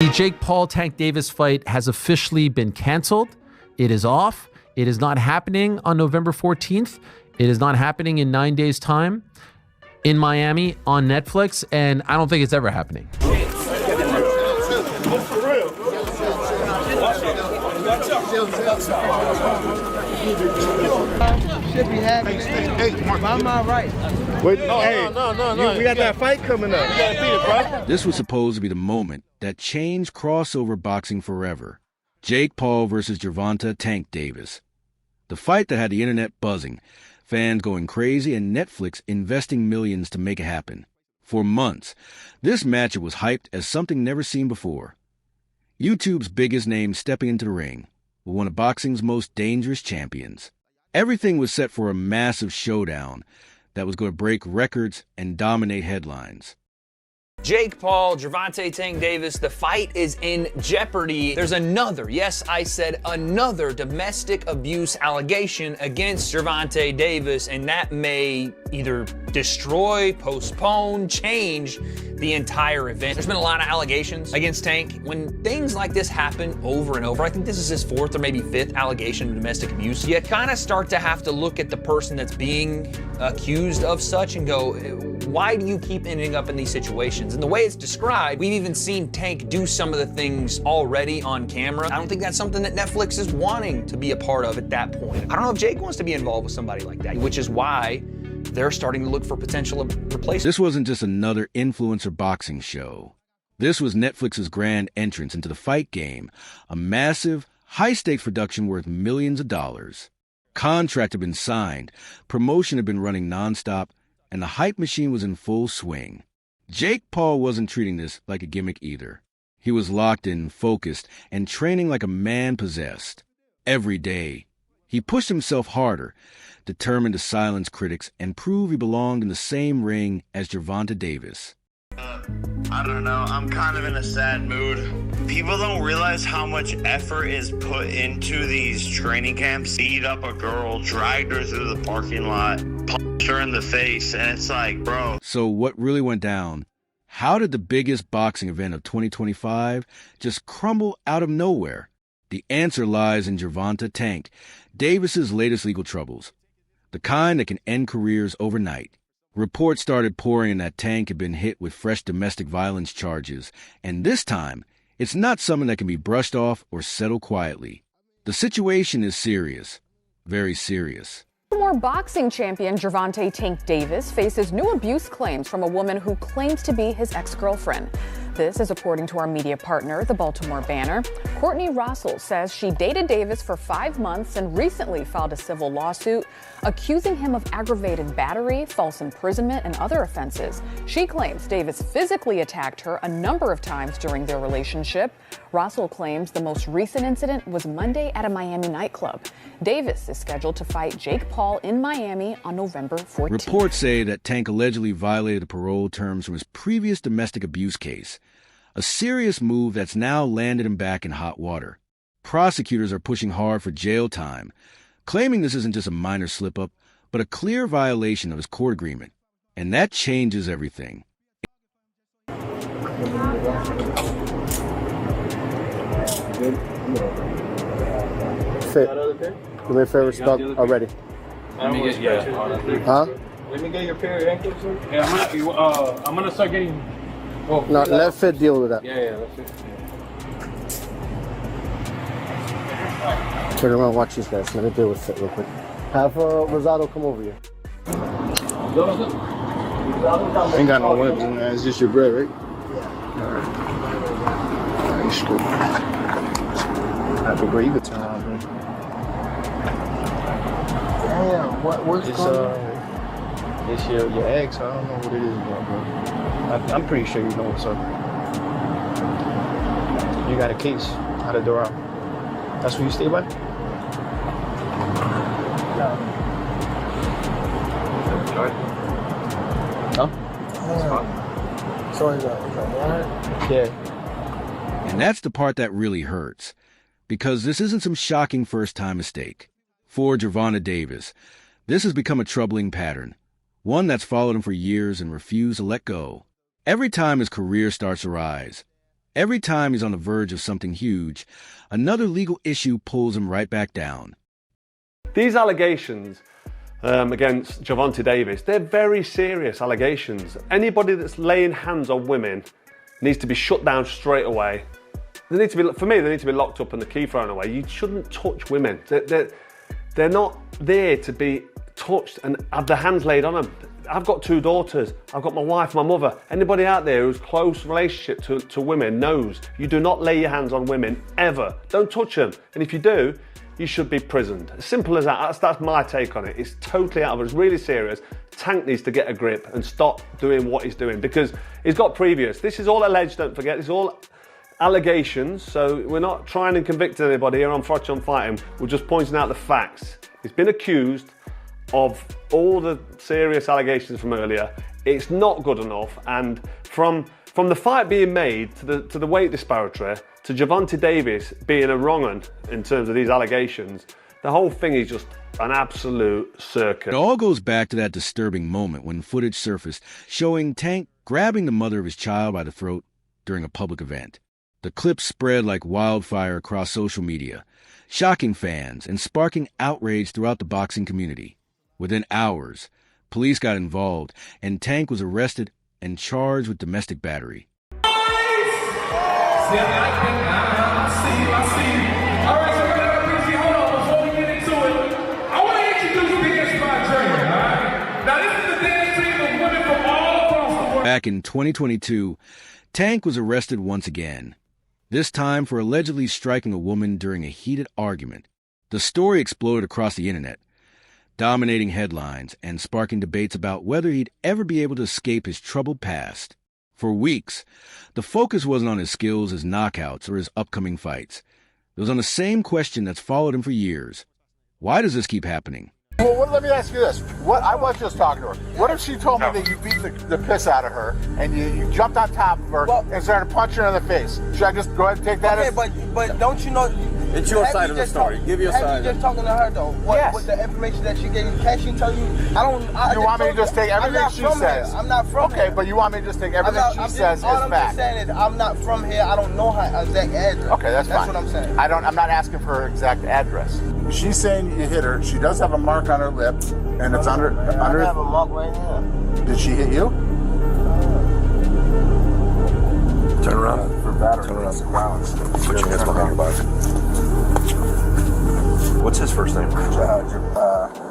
The Jake Paul-Tank Davis fight has officially been canceled. It is off. It is not happening on November 14th. It is not happening in 9 days' time in Miami on Netflix, and I don't think it's ever happening. Should be happy. Hey, Mark, I'm all right. Wait, no. We got that fight coming up. You gotta beat it, bro. This was supposed to be the moment that changed crossover boxing forever. Jake Paul versus Gervonta Tank Davis. The fight that had the internet buzzing, fans going crazy, and Netflix investing millions to make it happen. For months, this matchup was hyped as something never seen before. YouTube's biggest name stepping into the ring with one of boxing's most dangerous champions. Everything was set for a massive showdown that was going to break records and dominate headlines. Jake Paul, Gervonta Tank Davis, the fight is in jeopardy. There's another, yes, I said another domestic abuse allegation against Gervonta Davis, and that may either destroy, postpone, change the entire event. There's been a lot of allegations against Tank. When things like this happen over and over, I think this is his fourth or maybe fifth allegation of domestic abuse, you kind of start to have to look at the person that's being accused of such and go, why do you keep ending up in these situations? And the way it's described, we've even seen Tank do some of the things already on camera. I don't think that's something that Netflix is wanting to be a part of at that point. I don't know if Jake wants to be involved with somebody like that, which is why they're starting to look for potential replacements. This wasn't just another influencer boxing show. This was Netflix's grand entrance into the fight game, a massive, high-stakes production worth millions of dollars. Contract had been signed, promotion had been running nonstop, and the hype machine was in full swing. Jake Paul wasn't treating this like a gimmick either. He was locked in, focused, and training like a man possessed. Every day, he pushed himself harder, determined to silence critics and prove he belonged in the same ring as Gervonta Davis. I don't know, I'm kind of in a sad mood. People don't realize how much effort is put into these training camps. Beat up a girl, dragged her through the parking lot, punched her in the face, and it's like, bro. So what really went down? How did the biggest boxing event of 2025 just crumble out of nowhere? The answer lies in Gervonta Tank Davis's latest legal troubles, the kind that can end careers overnight. Reports started pouring in that Tank had been hit with fresh domestic violence charges, and this time, it's not something that can be brushed off or settled quietly. The situation is serious, very serious. Former boxing champion Gervonta Tank Davis faces new abuse claims from a woman who claims to be his ex-girlfriend. This is according to our media partner, the Baltimore Banner. Courtney Russell says she dated Davis for 5 months and recently filed a civil lawsuit accusing him of aggravated battery, false imprisonment, and other offenses. She claims Davis physically attacked her a number of times during their relationship. Russell claims the most recent incident was Monday at a Miami nightclub. Davis is scheduled to fight Jake Paul in Miami on November 14th. Reports say that Tank allegedly violated the parole terms from his previous domestic abuse case, a serious move that's now landed him back in hot water. Prosecutors are pushing hard for jail time, claiming this isn't just a minor slip-up, but a clear violation of his court agreement. And that changes everything. Fit. You made favorite stock already. Let me get Huh? Let me get your pair of ankles. Yeah, I'm gonna start getting. Oh, No, let Fit deal with that. Yeah, let's fit. Turn around, watch these guys. Let me deal with Fit real quick. Have Rosado come over here. Ain't got no weapons, man. It's just your bread, right? You screwed. Happy, bro. You could turn around, bro. Damn, what's It's going on? it's your ex. I don't know what it is, bro. I'm pretty sure you know what's up. You got a case out the door out. That's where you stay by? Huh? Sorry, Yeah. And that's the part that really hurts, because this isn't some shocking first-time mistake. For Gervonta Davis, this has become a troubling pattern, one that's followed him for years and refused to let go. Every time his career starts to rise, Every time he's on the verge of something huge, another legal issue pulls him right back down. These allegations against Gervonta Davis, they're very serious allegations. Anybody that's laying hands on women needs to be shut down straight away. They need to be, for me, they need to be locked up and the key thrown away. You shouldn't touch women. They're not there to be touched and have their hands laid on them. I've got 2 daughters. I've got my wife, my mother. Anybody out there who's close relationship to women knows you do not lay your hands on women ever. Don't touch them. And if you do, you should be prisoned. As simple as that. That's my take on it. It's totally out of it. It's really serious. Tank needs to get a grip and stop doing what he's doing because he's got previous. This is all alleged, don't forget. This is all allegations, so we're not trying to convict anybody here on Frotch on Fighting. We're just pointing out the facts. He's been accused of all the serious allegations from earlier. It's not good enough, and from the fight being made to the weight disparity to Gervonta Davis being a wrong un in terms of these allegations, the whole thing is just an absolute circus. It all goes back to that disturbing moment when footage surfaced showing Tank grabbing the mother of his child by the throat during a public event. The clip spread like wildfire across social media, shocking fans and sparking outrage throughout the boxing community. Within hours, police got involved and Tank was arrested and charged with domestic battery. Back in 2022, Tank was arrested once again. This time for allegedly striking a woman during a heated argument. The story exploded across the internet, dominating headlines and sparking debates about whether he'd ever be able to escape his troubled past. For weeks, the focus wasn't on his skills as knockouts or his upcoming fights. It was on the same question that's followed him for years. Why does this keep happening? Well, let me ask you this. I was just talking to her. What if she told me that you beat the piss out of her and you jumped on top of her and started punching her in the face? Should I just go ahead and take that as... but don't you know... It's your side of the story. Give your side. You just talking to her, though. What the information that she gave you, can she tell you? You want me to just take everything she says? I'm not from here. Okay, but you want me to just take everything she says as fact? All I'm just saying is I'm not from here. I don't know her exact address. Okay, that's fine. That's what I'm saying. I'm not asking for her exact address. She's saying you hit her. She does have a mark on her lip, and it's under. I have a mark right here. Did she hit you? Turn around. For battery. Turn around. Violence. Put your hands behind your back. What's his first name?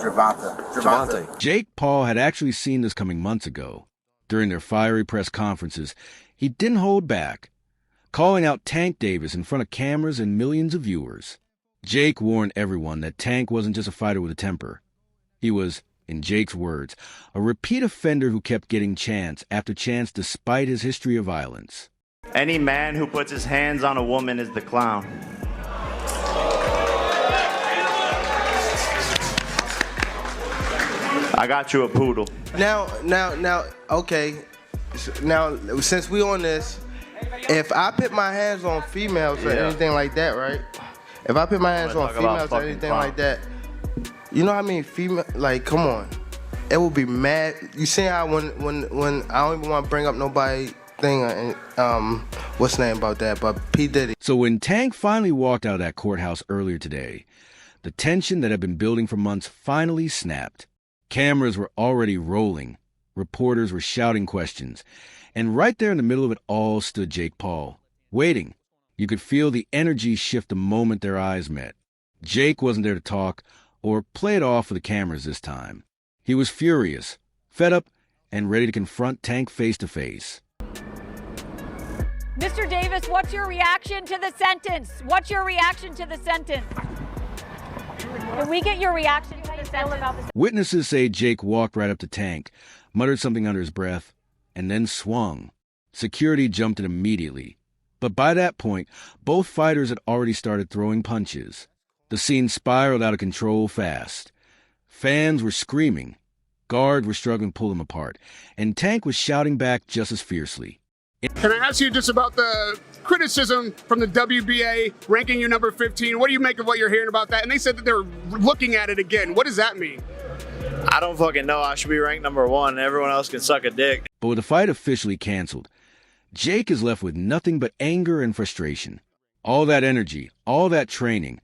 Gervonta. Jake Paul had actually seen this coming months ago. During their fiery press conferences, he didn't hold back, calling out Tank Davis in front of cameras and millions of viewers. Jake warned everyone that Tank wasn't just a fighter with a temper. He was, in Jake's words, a repeat offender who kept getting chance after chance despite his history of violence. Any man who puts his hands on a woman is the clown. I got you a poodle. Now, okay. Now, since we on this, if I put my hands on females or anything like that, right? If I put my hands on females or anything like that, you know how many female? Like, come on, it would be mad. You see how when I don't even want to bring up nobody thing, what's the name about that? But P Diddy. So when Tank finally walked out of that courthouse earlier today, the tension that had been building for months finally snapped. Cameras were already rolling. Reporters were shouting questions. And right there in the middle of it all stood Jake Paul, waiting. You could feel the energy shift the moment their eyes met. Jake wasn't there to talk or play it off for the cameras this time. He was furious, fed up, and ready to confront Tank face to face. Mr. Davis, what's your reaction to the sentence? What's your reaction to the sentence? Can we get your reaction to the sentence? Witnesses say Jake walked right up to Tank, muttered something under his breath, and then swung. Security jumped in immediately. But by that point, both fighters had already started throwing punches. The scene spiraled out of control fast. Fans were screaming. Guards were struggling to pull them apart. And Tank was shouting back just as fiercely. Can I ask you just about the criticism from the WBA ranking you number 15? What do you make of what you're hearing about that? And they said that they're looking at it again. What does that mean? I don't fucking know. I should be ranked number 1. Everyone else can suck a dick. But with the fight officially canceled, Jake is left with nothing but anger and frustration. All that energy, all that training,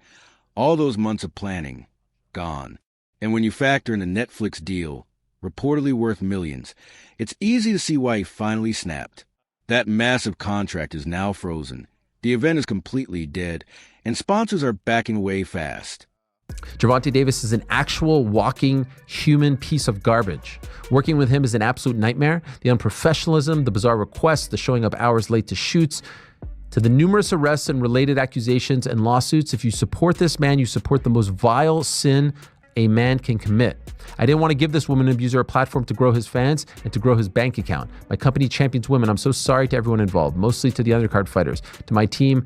all those months of planning, gone. And when you factor in the Netflix deal, reportedly worth millions, it's easy to see why he finally snapped. That massive contract is now frozen. The event is completely dead, and sponsors are backing away fast. Gervonta Davis is an actual walking human piece of garbage. Working with him is an absolute nightmare. The unprofessionalism, the bizarre requests, the showing up hours late to shoots, to the numerous arrests and related accusations and lawsuits. If you support this man, you support the most vile sin a man can commit. I didn't want to give this woman abuser a platform to grow his fans and to grow his bank account. My company champions women. I'm so sorry to everyone involved, mostly to the undercard fighters, to my team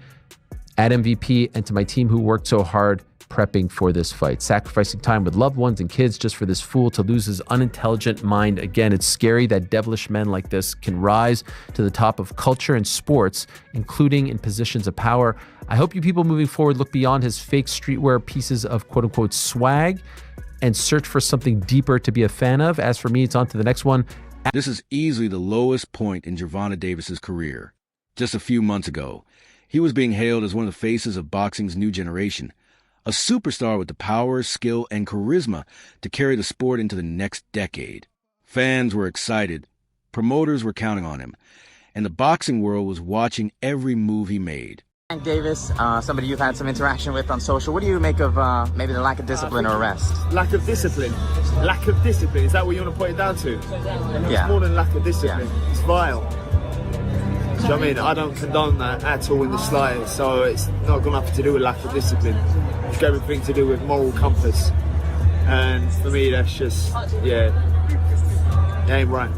at MVP, and to my team who worked so hard prepping for this fight, sacrificing time with loved ones and kids just for this fool to lose his unintelligent mind again. It's scary that devilish men like this can rise to the top of culture and sports, including in positions of power. I hope you people moving forward look beyond his fake streetwear pieces of quote unquote swag and search for something deeper to be a fan of. As for me, it's on to the next one. This is easily the lowest point in Gervonta Davis's career. Just a few months ago, he was being hailed as one of the faces of boxing's new generation, a superstar with the power, skill, and charisma to carry the sport into the next decade. Fans were excited, promoters were counting on him, and the boxing world was watching every move he made. Tank Davis, somebody you've had some interaction with on social. What do you make of maybe the lack of discipline or arrest? Lack of discipline. Lack of discipline. Is that what you want to put it down to? Yeah. It's more than lack of discipline. Yeah. It's vile. Do you know what I mean? I don't condone that at all in the slightest. So it's not got nothing to do with lack of discipline. It's got everything to do with moral compass. And for me, that's just, yeah, it ain't right.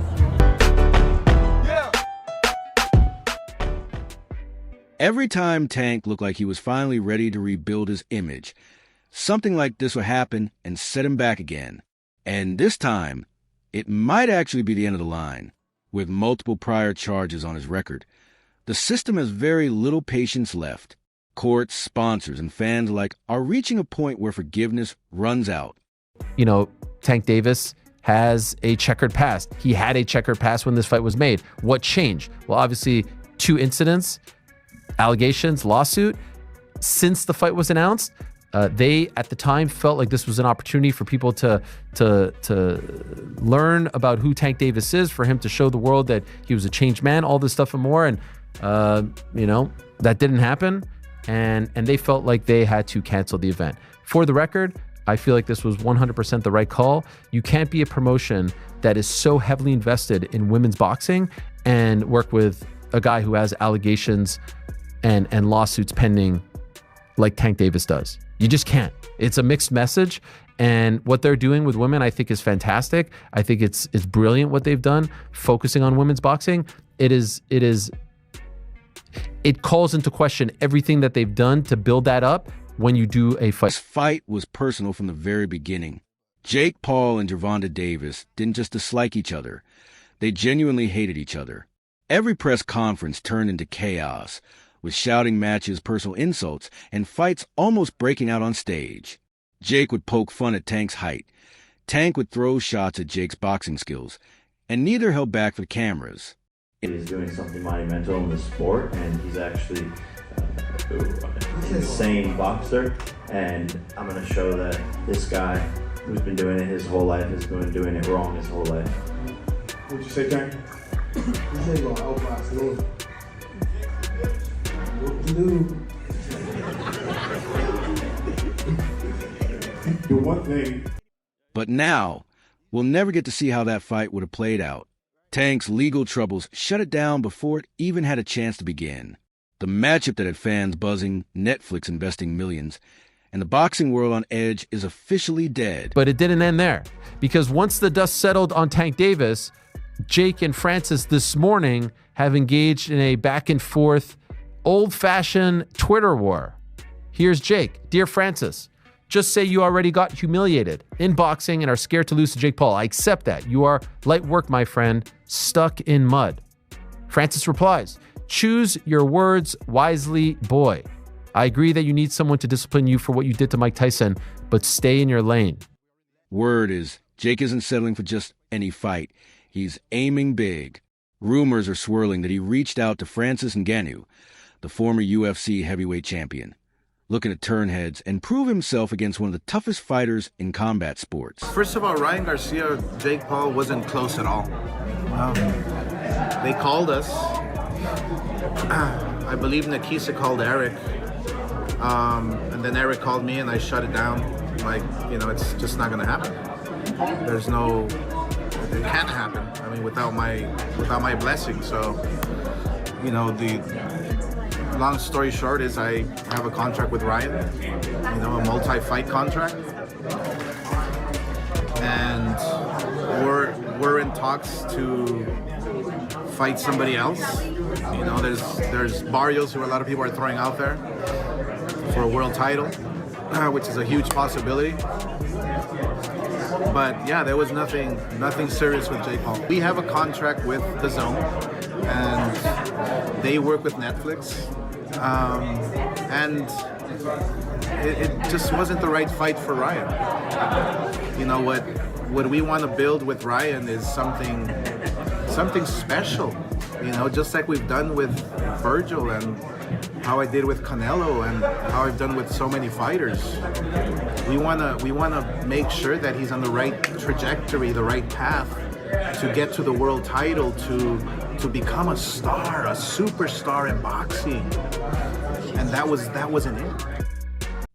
Every time Tank looked like he was finally ready to rebuild his image, something like this would happen and set him back again. And this time, it might actually be the end of the line. With multiple prior charges on his record, the system has very little patience left. Courts, sponsors, and fans alike are reaching a point where forgiveness runs out. You know, Tank Davis has a checkered past. He had a checkered past when this fight was made. What changed? Well, obviously, 2 incidents, allegations, lawsuit. Since the fight was announced, they at the time felt like this was an opportunity for people to learn about who Tank Davis is, for him to show the world that he was a changed man, all this stuff and more. And you know, that didn't happen, and they felt like they had to cancel the event. For the record, I feel like this was 100% the right call. You can't be a promotion that is so heavily invested in women's boxing and work with a guy who has allegations and lawsuits pending like Tank Davis does. You just can't. It's a mixed message, and what they're doing with women, I think, is fantastic. I think it's brilliant what they've done, focusing on women's boxing. It calls into question everything that they've done to build that up when you do a fight. This fight was personal from the very beginning. Jake Paul and Gervonta Davis didn't just dislike each other. They genuinely hated each other. Every press conference turned into chaos, with shouting matches, personal insults, and fights almost breaking out on stage. Jake would poke fun at Tank's height. Tank would throw shots at Jake's boxing skills, and neither held back for the cameras. He's doing something monumental in the sport, and he's actually an insane boxer, and I'm going to show that this guy who's been doing it his whole life is going doing it wrong his whole life. What'd you say, Tank? He said he's gonna outlast me. What to do? The one thing. But now, we'll never get to see how that fight would have played out. Tank's legal troubles shut it down before it even had a chance to begin. The matchup that had fans buzzing, Netflix investing millions, and the boxing world on edge is officially dead. But it didn't end there, because once the dust settled on Tank Davis, Jake and Francis this morning have engaged in a back and forth, old-fashioned Twitter war. Here's Jake. Dear Francis, just say you already got humiliated in boxing and are scared to lose to Jake Paul. I accept that. You are light work, my friend, stuck in mud. Francis replies, choose your words wisely, boy. I agree that you need someone to discipline you for what you did to Mike Tyson, but stay in your lane. Word is, Jake isn't settling for just any fight. He's aiming big. Rumors are swirling that he reached out to Francis Ngannou, the former UFC heavyweight champion, looking to turn heads and prove himself against one of the toughest fighters in combat sports. First of all, Ryan Garcia, Jake Paul wasn't close at all. They called us. I believe Nikisa called Eric. And then Eric called me and I shut it down. Like, it's just not gonna happen. It can't happen. I mean, without my blessing. So, the long story short is I have a contract with Ryan, a multi-fight contract. And we're in talks to fight somebody else. There's Barrios, who a lot of people are throwing out there for a world title, which is a huge possibility. But yeah, there was nothing serious with Jake Paul. We have a contract with The Zone, and they work with Netflix. And it just wasn't the right fight for Ryan. What we want to build with Ryan is something special. Just like we've done with Virgil and how I did with Canelo and how I've done with so many fighters. We wanna make sure that he's on the right trajectory, the right path to get to the world title, to become a star, a superstar in boxing. And that wasn't it.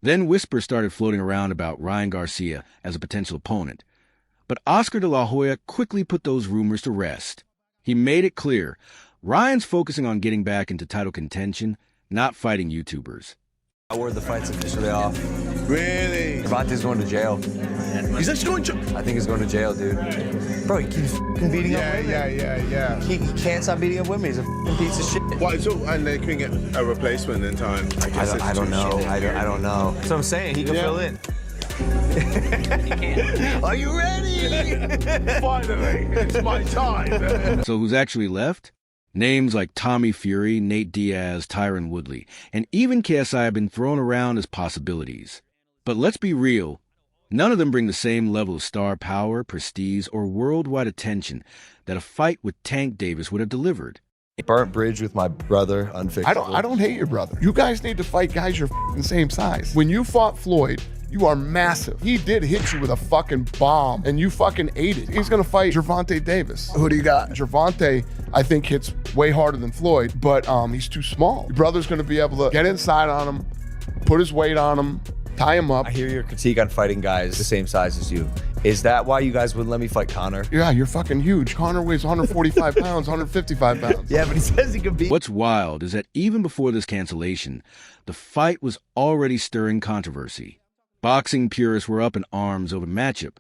Then whispers started floating around about Ryan Garcia as a potential opponent. But Oscar de la Hoya quickly put those rumors to rest. He made it clear Ryan's focusing on getting back into title contention, not fighting YouTubers. I word the fight's officially off. Really? Gervonta's going to jail. He's actually going to jail? I think he's going to jail, dude. Bro, he keeps beating up women. Yeah. He can't stop beating up women. He's a piece of shit. What, and they couldn't get a replacement in time? I don't know. I don't know. That's what I'm saying. He can fill in. He can. Are you ready? Finally, it's my time. So who's actually left? Names like Tommy Fury, Nate Diaz, Tyron Woodley, and even KSI have been thrown around as possibilities. But let's be real, none of them bring the same level of star power, prestige, or worldwide attention that a fight with Tank Davis would have delivered. Burnt bridge with my brother, unfixable. I don't hate your brother. You guys need to fight guys your same size. When you fought Floyd, you are massive. He did hit you with a fucking bomb, and you fucking ate it. He's gonna fight Gervonta Davis. Who do you got? Gervonta, I think, hits way harder than Floyd, but he's too small. Your brother's gonna be able to get inside on him, put his weight on him, tie him up. I hear your critique on fighting guys the same size as you. Is that why you guys wouldn't let me fight Conor? Yeah, you're fucking huge. Conor weighs 145 pounds, 155 pounds. Yeah, but he says he can beat. What's wild is that even before this cancellation, the fight was already stirring controversy. Boxing purists were up in arms over the matchup.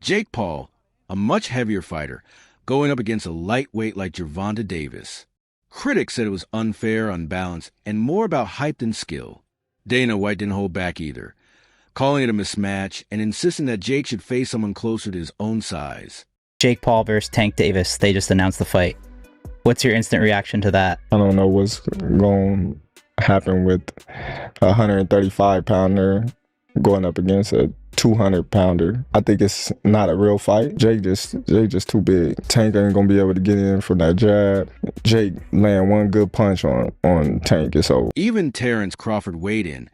Jake Paul, a much heavier fighter, going up against a lightweight like Gervonta Davis. Critics said it was unfair, unbalanced, and more about hype than skill. Dana White didn't hold back either, calling it a mismatch and insisting that Jake should face someone closer to his own size. Jake Paul versus Tank Davis, they just announced the fight. What's your instant reaction to that? I don't know what's going to happen with a 135-pounder going up against a 200-pounder. I think it's not a real fight. Jake just too big. Tank ain't gonna be able to get in from that jab. Jake land one good punch on Tank, it's over. Even Terrence Crawford weighed in,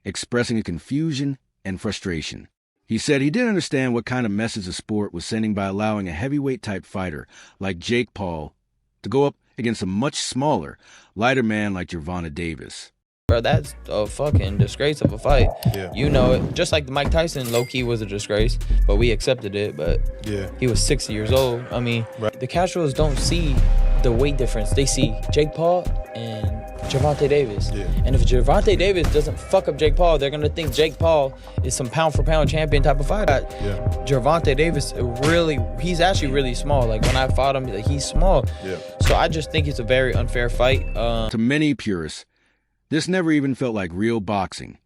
expressing a confusion and frustration. He said he didn't understand what kind of message the sport was sending by allowing a heavyweight-type fighter like Jake Paul to go up against a much smaller, lighter man like Gervonta Davis. Bro, that's a fucking disgrace of a fight. Yeah. You know it. Just like the Mike Tyson, low-key was a disgrace, but we accepted it. But yeah, he was 60 years old. I mean, right. The casuals don't see the weight difference. They see Jake Paul and Gervonta Davis. Yeah. And if Gervonta Davis doesn't fuck up Jake Paul, they're going to think Jake Paul is some pound-for-pound champion type of fighter. Yeah. Gervonta Davis, he's actually really small. Like, when I fought him, he's small. Yeah. So I just think it's a very unfair fight. To many purists, this never even felt like real boxing.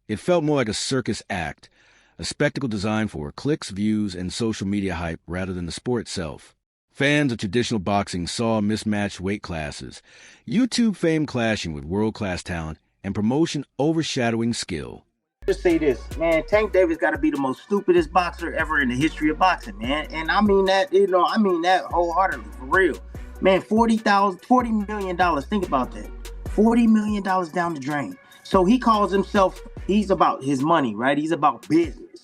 It felt more like a circus act, a spectacle designed for clicks, views, and social media hype rather than the sport itself. Fans of traditional boxing saw mismatched weight classes, YouTube fame clashing with world-class talent, and promotion overshadowing skill. Just say this, man, Tank Davis got to be the most stupidest boxer ever in the history of boxing, man. And I mean that, I mean that wholeheartedly, for real. Man, $40 million. Think about that. $40 million down the drain. So he calls himself, he's about his money, right? He's about business.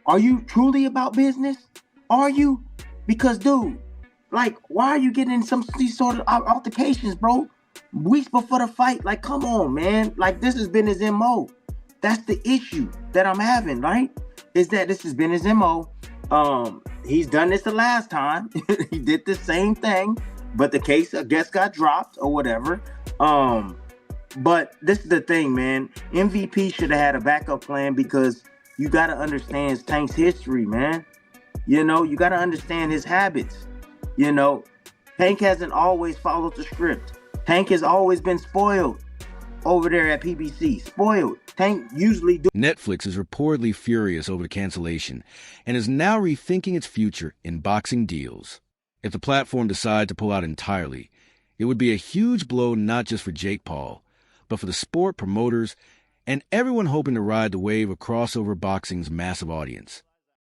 Are you truly about business? Are you? Because, dude, like, why are you getting in these sort of altercations, bro? Weeks before the fight, like, come on, man. Like, this has been his MO. That's the issue that I'm having, right? Is that this has been his MO. He's done this the last time. He did the same thing, but the case, I guess, got dropped or whatever. But this is the thing, man. MVP should have had a backup plan because you got to understand Tank's history, man. You know, you got to understand his habits. You know, Tank hasn't always followed the script. Tank has always been spoiled over there at PBC. Spoiled. Tank usually do. Netflix is reportedly furious over the cancellation and is now rethinking its future in boxing deals. If the platform decides to pull out entirely, it would be a huge blow not just for Jake Paul, but for the sport, promoters, and everyone hoping to ride the wave of crossover boxing's massive audience.